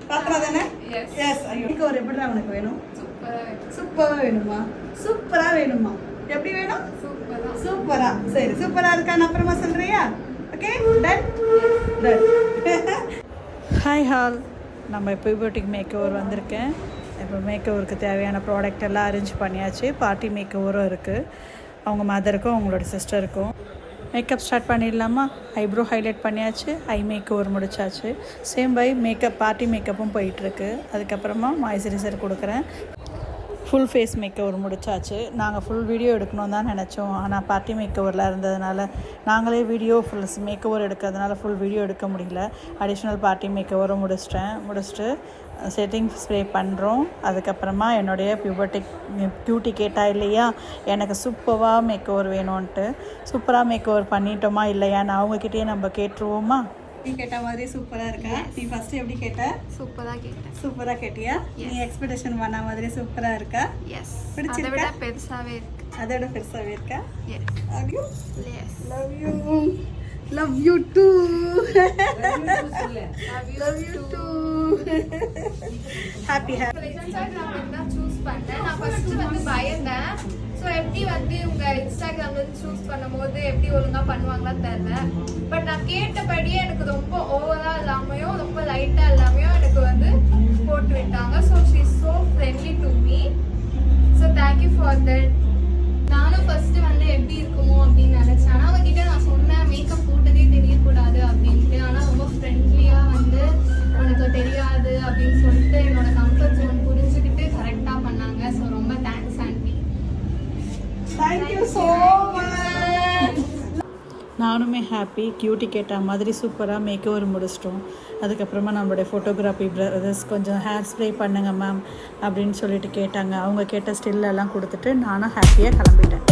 பாத்ரா தானே? எஸ். ஐயோ ஒரு எப்படிடா உனக்கு வேணும்? சூப்பரா வேணுமா? சூப்பரா வேணுமா? எப்படி வேணும்? சூப்பரா. சரி சூப்பரா இருக்கான்னு அப்புறமா சொல்றியா? Okay done done. Hi hall, நம்ம இப்போ பியூட்டிக் மேக் ஓவர் வந்திருக்கேன். இப்போ மேக் ஓவருக்கு தேவையான ப்ராடக்ட் எல்லாம் அரேஞ்ச் பண்ணியாச்சு. பார்ட்டி மேக் ஓவரும் இருக்குது. அவங்க மதருக்கும் அவங்களோட சிஸ்டருக்கும். மேக்கப் ஸ்டார்ட் பண்ணிடலாமா? ஐப்ரோ ஹைலைட் பண்ணியாச்சு, ஐ மேக் ஓவர் முடிச்சாச்சு. சேம் பை மேக்கப் பார்ட்டி மேக்கப்பும் போயிட்டுருக்கு. அதுக்கப்புறமா மாய்ஸ்சரைசர் கொடுக்குறேன். ஃபுல் ஃபேஸ் மேக் ஓவர் முடிச்சாச்சு. நாங்கள் ஃபுல் வீடியோ எடுக்கணும் தான் நினச்சோம். ஆனால் பார்ட்டி மேக் ஓவரில் இருந்ததுனால நாங்களே வீடியோ ஃபுல் மேக் ஓவர் எடுக்கிறதுனால ஃபுல் வீடியோ எடுக்க முடியல. அடிஷ்னல் பார்ட்டி மேக் ஓவரும் முடிச்சுட்டு செட்டிங் ஸ்ப்ரே பண்ணுறோம். அதுக்கப்புறமா என்னுடைய பியூட்டி கேட்டா இல்லையா எனக்கு சூப்பராக மேக் ஓவர் வேணும்ன்ட்டு. சூப்பராக மேக் ஓவர் பண்ணிட்டோமா இல்லையான்னு அவங்கக்கிட்டே நம்ம கேட்டுருவோமா? நீ கேட்ட மாதிரி சூப்பராக இருக்கா? நீ ஃபர்ஸ்ட் எப்படி கேட்ட? சூப்பராக கேட்டியா? நீ எக்ஸ்பெக்டேஷன் பண்ண மாதிரி சூப்பராக இருக்கா? பிடிச்சிருக்கா? அதோட பெருசாகவே இருக்கா? Love you too. Happy. நான் சூஸ் பண்ணேன். நான் ஃபர்ஸ்ட் வந்து பயந்தேன். ஸோ எப்படி வந்து உங்கள் இன்ஸ்டாகிராம்ல சூஸ் பண்ணும்போது எப்படி ஒழுங்காக பண்ணுவாங்களான்னு தெரியல. பட் நான் கேட்டபடியே எனக்கு ரொம்ப ஓவராக இல்லாமையும் ரொம்ப லைட்டாக இல்லாமையும் எனக்கு வந்து போட்டு விட்டாங்க. So she is so friendly to me. So thank you for that. நானும் ஃபர்ஸ்ட் வந்து எப்படி இருக்குமோ அப்படின்னு நினச்சேன். ஆனால் அவங்ககிட்ட நான் சொன்னேன் மேக்கப் போட்டதே தெரியக்கூடாது அப்படின்ட்டு. ஆனால் ரொம்ப ஃப்ரெண்ட்லியாக வந்து உனக்கு தெரியாது அப்படின்னு சொல்லிட்டு என்னோட கம்ஃபர்ட் ஜோன் புரிஞ்சுக்கிட்டு கரெக்டாக பண்ணாங்க. ஸோ ரொம்ப thanks aunty. Thank you so much. நானுமே ஹாப்பி. கியூட்டி கேட்ட மாதிரி சூப்பராக மேக் ஓவர் முடிச்சிட்டோம். அதுக்கப்புறமா நம்மளுடைய ஃபோட்டோகிராஃபி பிரதர்ஸ் கொஞ்சம் ஹேர் ஸ்ப்ரே பண்ணுங்க மேம் அப்படின்னு சொல்லிட்டு கேட்டாங்க. அவங்க கேட்ட ஸ்டில்லெல்லாம் கொடுத்துட்டு நானும் ஹாப்பியாக கிளம்பிட்டேன்.